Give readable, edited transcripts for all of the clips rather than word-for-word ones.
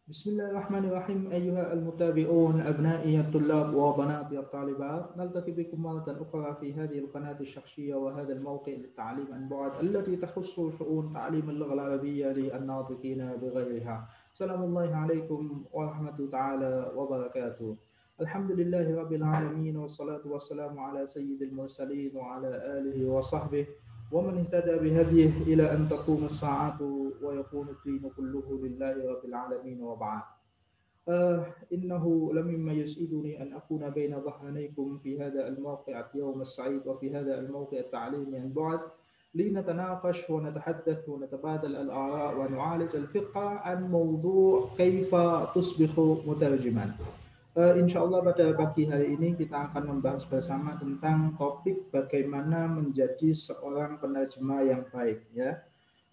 بسم الله الرحمن الرحيم أيها المتابعون أبنائي الطلاب وبناتي الطالبات نلتقي بكم مرة أخرى في هذه القناة الشخصية وهذا الموقع للتعليم عن بعد التي تخص شؤون تعليم اللغة العربية للناطقين بغيرها. سلام الله عليكم ورحمة تعالى وبركاته. الحمد لله رب العالمين والصلاة والسلام على سيد المرسلين وعلى آله وصحبه ومن اهتدى بهديه إلى أن تقوم الساعة ويكون الدين كله لله رب العالمين وبعد. إنه لمما يسعدني أن أكون بين ظهرانيكم في هذا الموقع اليوم السعيد وفي هذا الموقع التعليمي عن بعد لنتناقش ونتحدث ونتبادل الآراء ونعالج الفقه عن موضوع كيف تصبح مترجما. Insya Allah pada pagi hari ini kita akan membahas bersama tentang topik bagaimana menjadi seorang penerjemah yang baik ya.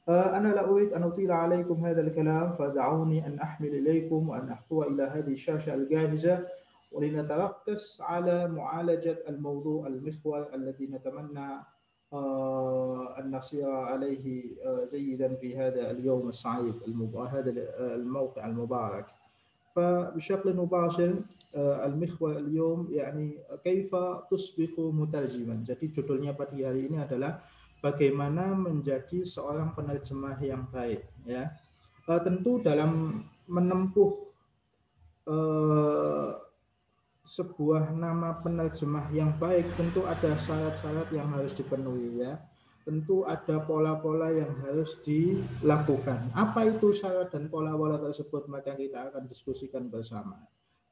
أنا لا أريد أن أطيل عليكم هذا الكلام فدعوني أن أحمل إليكم وأن أحتوي إلى هذه الشاشة الجاهزة ولنتركز على معالجة الموضوع المحور الذي نتمنى أن نسير عليه جيدا في هذا اليوم السعيد هذا الموقع المبارك. فبشكل مباشر المحور اليوم يعني كيف تصبح مترجما. Jadi judulnya pagi hari ini adalah bagaimana menjadi seorang penerjemah yang baik ya. Tentu dalam menempuh sebuah nama penerjemah yang baik tentu ada syarat-syarat yang harus dipenuhi ya. Tentu ada pola-pola yang harus dilakukan. Apa itu syarat dan pola-pola tersebut maka kita akan diskusikan bersama.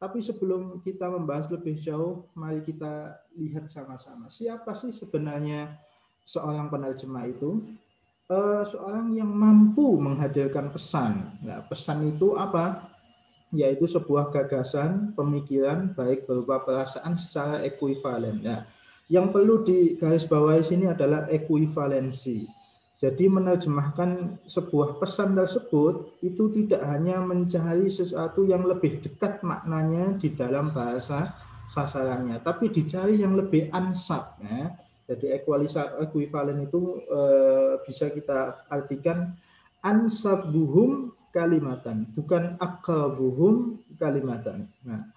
Tapi sebelum kita membahas lebih jauh, mari kita lihat sama-sama. Siapa sih sebenarnya seorang penerjemah itu? Seorang yang mampu menghadirkan pesan. Nah, pesan itu apa? Yaitu sebuah gagasan, pemikiran, baik berupa perasaan secara ekuivalen. Nah, yang perlu digarisbawahi sini adalah ekuivalensi. Jadi menerjemahkan sebuah pesan tersebut itu tidak hanya mencari sesuatu yang lebih dekat maknanya di dalam bahasa sasarannya, tapi dicari yang lebih ansab. Ya. Jadi ekuivalen itu bisa kita artikan ansabuhum kalimatan, bukan akrabuhum kalimatan. Nah,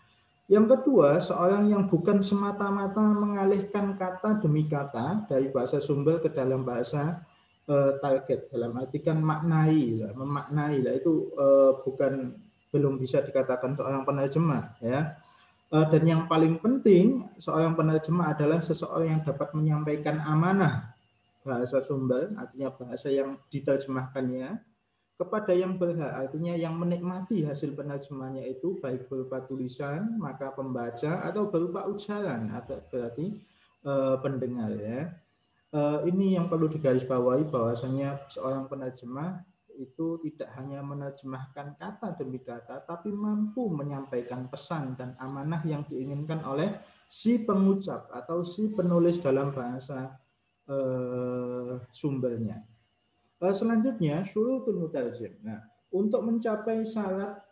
yang kedua, seorang yang bukan semata-mata mengalihkan kata demi kata dari bahasa sumber ke dalam bahasa target, dalam artikan maknai, memaknai lah itu belum bisa dikatakan seorang penerjemah ya. Dan yang paling penting seorang penerjemah adalah seseorang yang dapat menyampaikan amanah bahasa sumber, artinya bahasa yang diterjemahkannya kepada yang berhak, artinya yang menikmati hasil penerjemahannya itu baik berupa tulisan, maka pembaca atau berupa ujaran atau berarti pendengar ya. Ini yang perlu digarisbawahi bahwasanya seorang penerjemah itu tidak hanya menerjemahkan kata demi kata, tapi mampu menyampaikan pesan dan amanah yang diinginkan oleh si pengucap atau si penulis dalam bahasa sumbernya. Selanjutnya, syurutul mutarjim. Nah, untuk mencapai syarat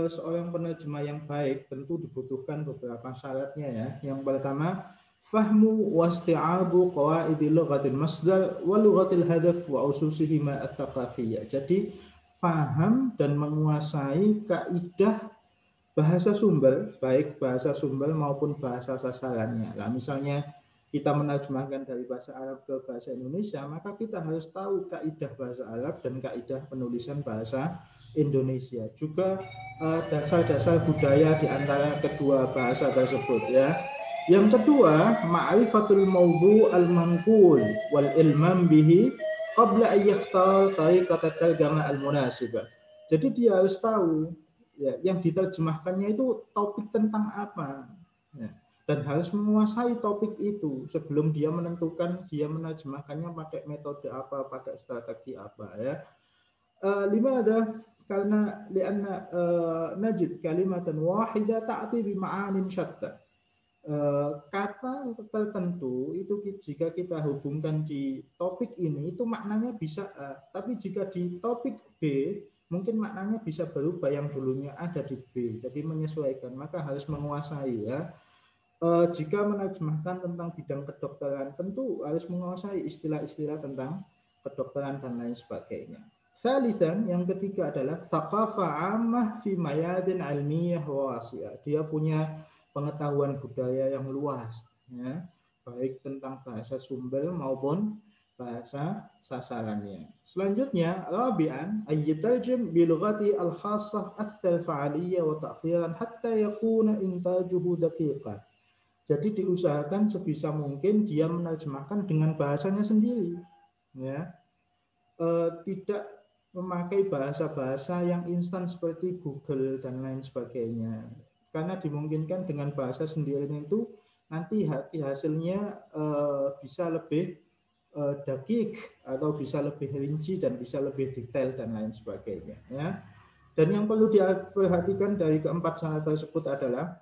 seorang penerjemah yang baik tentu dibutuhkan beberapa syaratnya ya. Yang pertama, fahmu wasti'abu qawaidil lughatil masdar wa lughatil hadaf wa ususihi ma ats-tsaqafiyyah. Jadi, faham dan menguasai kaidah bahasa sumber, baik bahasa sumber maupun bahasa sasarannya. Nah, misalnya kita menerjemahkan dari bahasa Arab ke bahasa Indonesia, maka kita harus tahu kaidah bahasa Arab dan kaidah penulisan bahasa Indonesia. Juga dasar-dasar budaya di antara kedua bahasa tersebut ya. Yang kedua, ma'rifatul mawdu' al-manqul wal ilmam bihi qabla an yakhtar tariqat at-tarjamah al-munasibah. Jadi dia harus tahu ya, yang diterjemahkannya itu topik tentang apa ya, dan harus menguasai topik itu sebelum dia menentukan dia menerjemahkannya pakai metode apa, pakai strategi apa ya. Lima ada karena lianna najid kalimatan wahida ta'ti bi ma'anin syatta. Kata tertentu itu jika kita hubungkan di topik ini itu maknanya bisa A, tapi jika di topik B mungkin maknanya bisa berubah yang dulunya A jadi B, jadi menyesuaikan, maka harus menguasai ya. Jika menerjemahkan tentang bidang kedokteran tentu harus menguasai istilah-istilah tentang kedokteran dan lain sebagainya. Salisan, yang ketiga adalah thaqafah ammah fi mayadin ilmiyah wa wasi'ah. Dia punya pengetahuan budaya yang luas, ya, baik tentang bahasa sumber maupun bahasa sasarannya. Selanjutnya, rabi'an ayyatajim bi lughati al-khassah akthar fa'aliyah wa ta'khiran hatta yakuna intajuhu daqiqan. Jadi diusahakan sebisa mungkin dia menerjemahkan dengan bahasanya sendiri, ya. Tidak memakai bahasa-bahasa yang instan seperti Google dan lain sebagainya. Karena dimungkinkan dengan bahasa sendiri itu nanti hasilnya bisa lebih dakik atau bisa lebih rinci dan bisa lebih detail dan lain sebagainya. Ya. Dan yang perlu diperhatikan dari keempat syarat tersebut adalah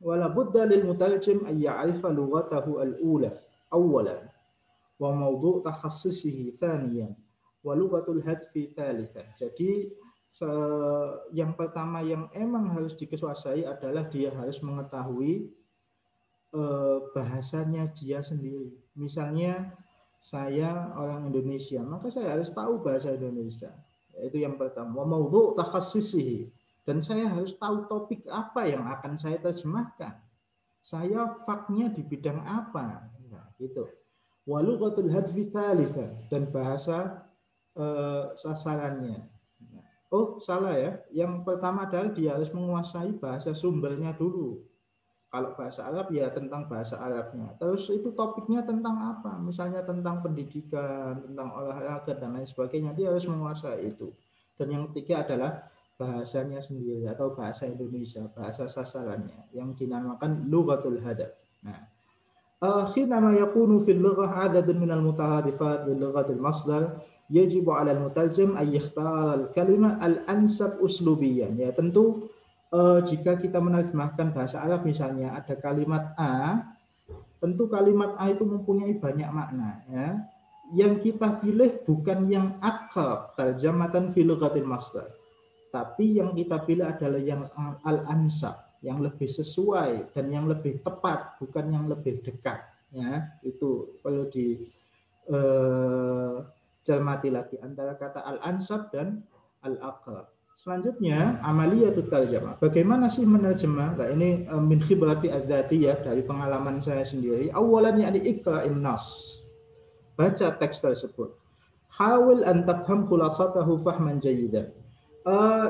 wala budda lil mutarjim ay ya'rifa lughatahu al-ula awwalan wa mawdu' takhassisihi thaniyan wa lughatul hadfi thalithan. Jadi yang pertama yang emang harus dikuasai adalah dia harus mengetahui bahasanya dia sendiri. Misalnya saya orang Indonesia, maka saya harus tahu bahasa Indonesia. Itu yang pertama. Wa mawdu' takhassisihi. Dan saya harus tahu topik apa yang akan saya terjemahkan. Saya faknya di bidang apa. Nah, gitu. Wa lughatul hadfi thalithan, dan bahasa sasarannya. Oh, salah ya. Yang pertama adalah dia harus menguasai bahasa sumbernya dulu. Kalau bahasa Arab ya tentang bahasa Arabnya. Terus itu topiknya tentang apa? Misalnya tentang pendidikan, tentang olahraga dan lain sebagainya. Dia harus menguasai itu. Dan yang ketiga adalah bahasanya sendiri atau bahasa Indonesia, bahasa sasarannya yang dinamakan lughatul hadaf. Nah, حينما يكون في اللغة عدد من المترادفات للغة المصدر يجب على المترجم أن يختار الكلمة الأنسب أسلوبيا. Ya tentu jika kita menerjemahkan bahasa Arab misalnya ada kalimat A, tentu kalimat A itu mempunyai banyak makna, ya. Yang kita pilih bukan yang akrab tarjamatan fil lughatil masdar, tapi yang kita pilih adalah yang al-ansab, yang lebih sesuai dan yang lebih tepat, bukan yang lebih dekat, ya. Itu perlu dicermati lagi antara kata al-ansab dan al-aqrab. Selanjutnya amaliyatut tarjamah. Bagaimana sih menerjemah? Nah, ini min khibrati adzatiyah, dari pengalaman saya sendiri. Awalan yakni iqra'in nas. Baca teks tersebut. Hawil an tafham khulasatahu fahman jayyidan.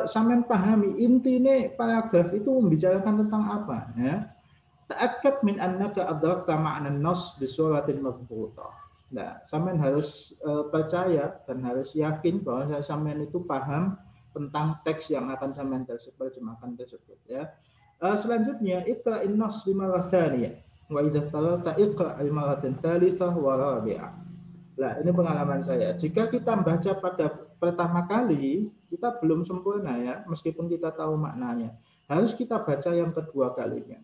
Sampean pahami intine paragraf itu membicarakan tentang apa, ya. Ta'akkad min annaka adrakta ma'na an-nass bi suratin madbutah. Nah, sampean harus percaya dan harus yakin bahwa sampean itu paham tentang teks yang akan sampean terjemahkan tersebut, ya. Selanjutnya iqra'in nass limarah tsaniyah wa idza talata iqra' al-maratan tsalitsah wa rabi'ah. Nah, ini pengalaman saya. Jika kita membaca pada pertama kali, kita belum sempurna, ya, meskipun kita tahu maknanya. Harus kita baca yang kedua kalinya.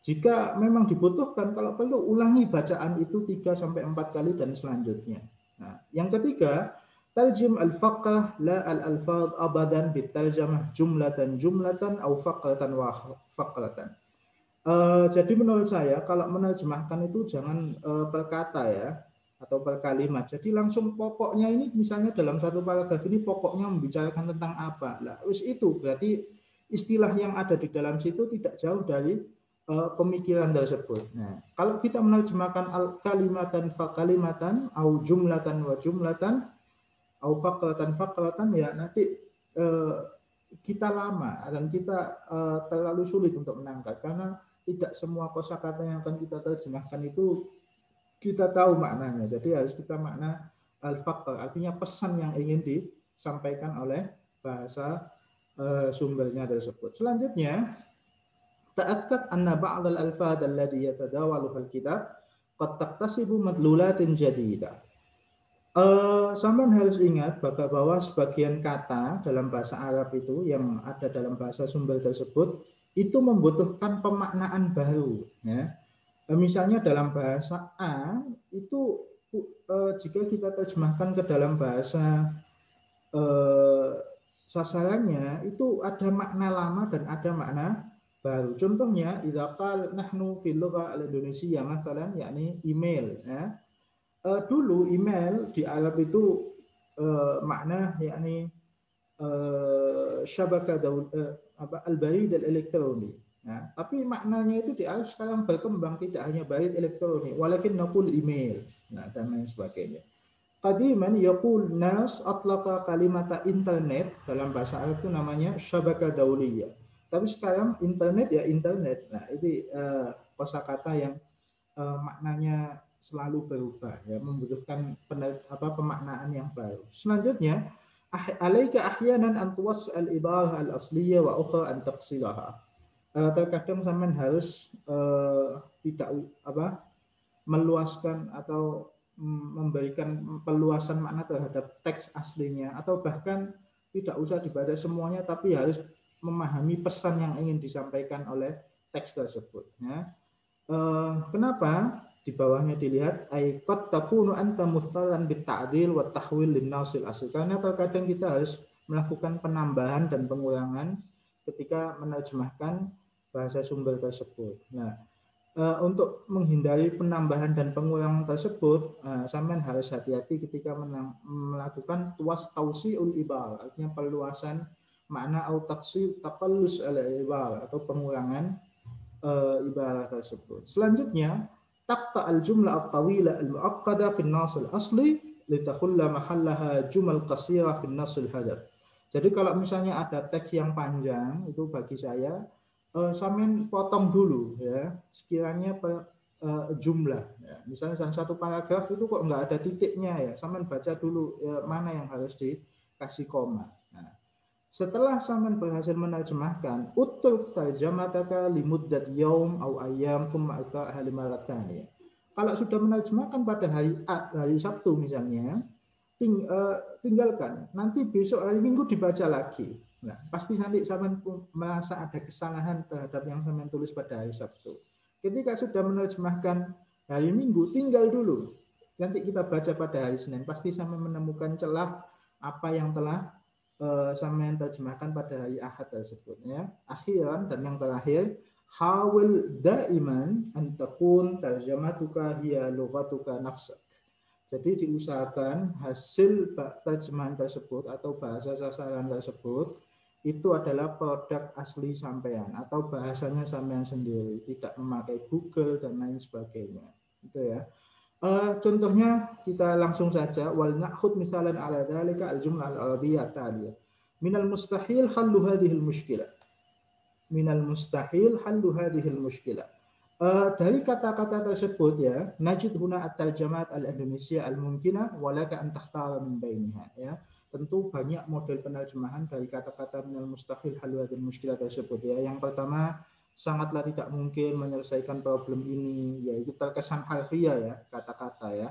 Jika memang dibutuhkan, kalau perlu ulangi bacaan itu 3-4 kali dan selanjutnya. Nah, yang ketiga, tarjim al-faqah la al-alfaz abadan bitarjamah jumlatan aw faqratan wa faqratan. Jadi menurut saya kalau menerjemahkan itu jangan per kata, ya, atau per kalimat. Jadi langsung pokoknya ini, misalnya dalam satu paragraf ini pokoknya membicarakan tentang apa. Nah, itu berarti istilah yang ada di dalam situ tidak jauh dari pemikiran tersebut. Nah, kalau kita menerjemahkan kalimatan fa kalimatan au jumlatan wa jumlatan au faqratan ya nanti kita lama dan kita terlalu sulit untuk menangkap, karena tidak semua kosakata yang akan kita terjemahkan itu kita tahu maknanya. Jadi harus kita makna al-faqr, artinya pesan yang ingin disampaikan oleh bahasa sumbernya tersebut. Selanjutnya, ta'akkad anna ba'd al-alfaz alladhi yatadawaluha al-kitab qad taktasibu madlulatin jadidah. Sampean harus ingat bahwa sebagian kata dalam bahasa Arab itu yang ada dalam bahasa sumber tersebut itu membutuhkan pemaknaan baru, ya. Misalnya dalam bahasa A itu jika kita terjemahkan ke dalam bahasa sasarannya itu ada makna lama dan ada makna baru. Contohnya idza qal nahnu fil lugha al-indonesia masalan yakni email, ya. Dulu email di Arab itu makna yakni syabaka al-barid al-elektronik. Nah, tapi maknanya itu di Arab sekarang berkembang, tidak hanya barid elektronik, walakin naqul email. Nah, dan lain sebagainya. Qadiman yaqul nas atlaqa kalimata internet, dalam bahasa Arab itu namanya syabaka dauliyah. Tapi sekarang internet ya internet. Nah, ini kosakata yang maknanya selalu berubah, ya, membutuhkan pemaknaan yang baru. Selanjutnya, alaika ahyanan an tuwas al-ibarah al-asliyah wa ukhra an taqsilaha. Terkadang sampean harus tidak meluaskan atau memberikan peluasan makna terhadap teks aslinya, atau bahkan tidak usah dibaca semuanya, tapi harus memahami pesan yang ingin disampaikan oleh teks tersebut. Ya. Kenapa? Di bawahnya dilihat qad takunu anta mustalan bita'dil wa tahwil linnasil asli. Karena terkadang kita harus melakukan penambahan dan pengurangan ketika menerjemahkan bahasa sumber tersebut. Nah, untuk menghindari penambahan dan pengurangan tersebut, sampean harus hati-hati ketika melakukan tuwas tausiul ibar, artinya perluasan makna atau taqallus al-ibar atau pengurangan ibarat tersebut. Selanjutnya, taqta al-jumlah at-tawila al-mu'aqqada fi an-nas al-asli litakhulla mahallaha jumal qasira fi an-nas al-hadaf. Jadi kalau misalnya ada teks yang panjang, itu bagi saya sampean potong dulu ya, sekiranya jumlah ya. Misalnya satu paragraf itu kok nggak ada titiknya ya, sampean baca dulu ya, mana yang harus dikasih koma. Nah, setelah sampean berhasil menerjemahkan, utruk tarjamataka limuddat yaum au ayyam thumma iqra'ha limaratani. Kalau sudah menerjemahkan pada hari Sabtu misalnya, tinggalkan. Nanti besok hari Minggu dibaca lagi. Nah, pasti nanti sampean merasa ada kesalahan terhadap yang sampean tulis pada hari Sabtu. Ketika sudah menerjemahkan hari Minggu, tinggal dulu. Nanti kita baca pada hari Senin. Pasti sampean menemukan celah apa yang telah sampean terjemahkan pada hari Ahad tersebut. Ya. Akhiran dan yang terakhir, hawil daiman an takun tarjamatuka hiya lughatuka nafsak. Jadi diusahakan hasil terjemahan tersebut atau bahasa sasaran tersebut itu adalah produk asli sampean atau bahasanya sampean sendiri, tidak memakai Google dan lain sebagainya. Itu ya. Contohnya kita langsung saja, wal na'khud misalan ala dzalika al-jumlah al-arabiyyah taliyah. Minal mustahil hallu hadhil mushkilah. Minal mustahil hallu hadhil mushkilah. Dari kata-kata tersebut ya, najid huna at-tarjamat al-Indonesia al-mumkinah walaka an takhtara min bainiha ya. Tentu banyak model penerjemahan dari kata-kata minal mustahil hallu hadhil mushkilah tersebut ya. Yang pertama, sangatlah tidak mungkin menyelesaikan problem ini, yaitu terkesan harfiah ya, kata-kata ya.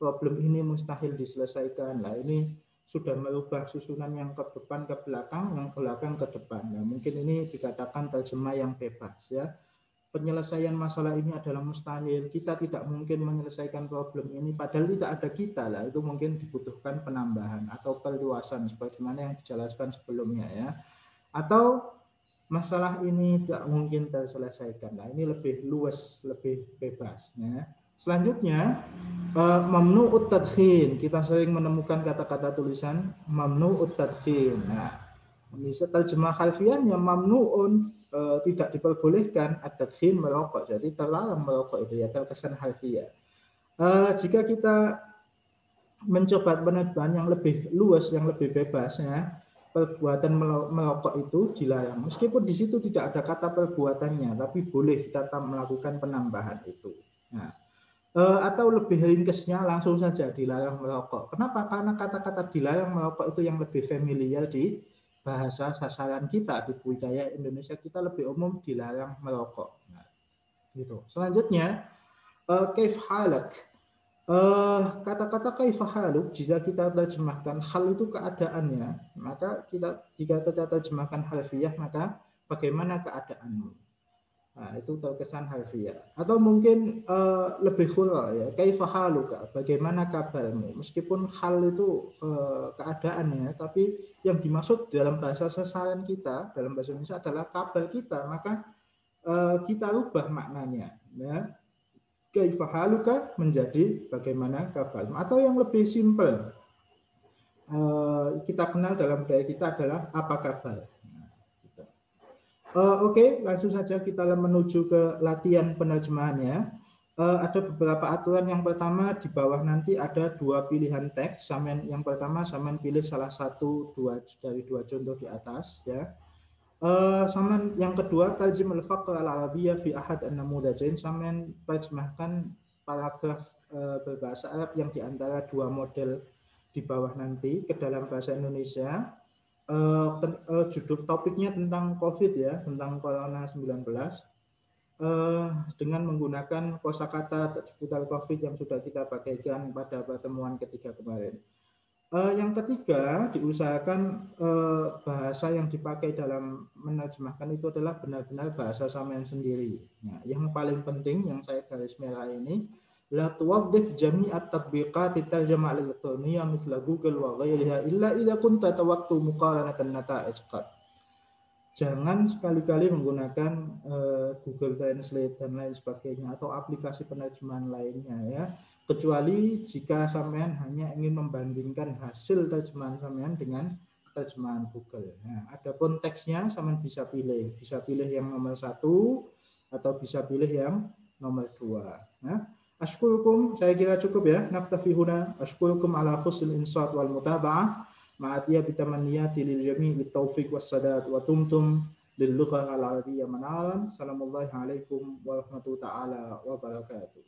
Problem ini mustahil diselesaikan. Nah, ini sudah merubah susunan yang ke depan ke belakang, yang ke belakang ke depan. Nah, mungkin ini dikatakan terjemah yang bebas ya. Penyelesaian masalah ini adalah mustahil. Kita tidak mungkin menyelesaikan problem ini, padahal tidak ada kita lah. Itu mungkin dibutuhkan penambahan atau perluasan sebagaimana yang dijelaskan sebelumnya ya. Atau masalah ini tidak mungkin terselesaikan. Nah, ini lebih luas, lebih bebas. Ya. Selanjutnya, mamnu'ut tadkhin. Kita sering menemukan kata-kata tulisan mamnu'ut tadkhin. Nah, bisa terjemah harfiahnya mamnu'un, tidak diperbolehkan at-tadkhin merokok. Jadi terlarang merokok itu ya, terkesan harfiah. Jika kita mencoba penerjemahan yang lebih luas, yang lebih bebas ya, perbuatan merokok itu dilarang. Meskipun di situ tidak ada kata perbuatannya, tapi boleh kita melakukan penambahan itu. Nah, atau lebih ringkesnya langsung saja dilarang merokok. Kenapa? Karena kata-kata dilarang merokok itu yang lebih familiar di bahasa sasaran kita, di budaya Indonesia kita lebih umum dilarang merokok. Nah, gitu. Selanjutnya, kaif halak. Kata-kata kaifa haluk jika kita terjemahkan hal itu keadaannya, maka jika kita terjemahkan harfiah maka bagaimana keadaanmu. Nah, itu terkesan harfiah. Atau mungkin lebih khura ya, kaifa haluka, bagaimana kabarmu. Meskipun hal itu keadaannya, tapi yang dimaksud dalam bahasa sasaran kita, dalam bahasa Indonesia adalah kabar kita, maka kita rubah maknanya ya. Kaifa haluka menjadi bagaimana kabarmu, atau yang lebih simpel, kita kenal dalam budaya kita adalah apa kabar. Oke, langsung saja kita menuju ke latihan penerjemahannya. Ada beberapa aturan. Yang pertama, di bawah nanti ada dua pilihan teks. Yang pertama, samen pilih salah satu dari dua contoh di atas, ya. Samen yang kedua, tarjim al-faqr al-arabiyyah fi ahad an-namudajain. Samen terjemahkan paragraf berbahasa Arab yang di antara dua model di bawah nanti ke dalam bahasa Indonesia. Judul topiknya tentang COVID, ya, tentang Corona 19, dengan menggunakan kosakata seputar COVID yang sudah kita bagikan pada pertemuan ketiga kemarin. Yang ketiga, diusahakan bahasa yang dipakai dalam menerjemahkan itu adalah benar-benar bahasa sampean sendiri. Nah, yang paling penting yang saya garis merah ini, la tuwaddif jami'at tatbiqat at-tarjamah al-elektroniyah mithla Google wa ghairiha illa idza kunta tawattu muqaranatan nata'ij qad. Jangan sekali-kali menggunakan Google Translate dan lain sebagainya atau aplikasi penerjemahan lainnya, ya, kecuali jika sampean hanya ingin membandingkan hasil terjemahan sampean dengan terjemahan Google. Nah, adapun teksnya sampean bisa pilih yang nomor 1 atau bisa pilih yang nomor 2. Nah, ashkurukum, saya kira cukup, ya. Naktafi huna. Ashkurukum ala husnil insat wal mutaba'ah. Ma'atiya bitamanniyati lil jami' bitaufiq wassadat wa tumtum lil lughah al arabiyyah manalan. Assalamualaikum warahmatullahi taala wabarakatuh.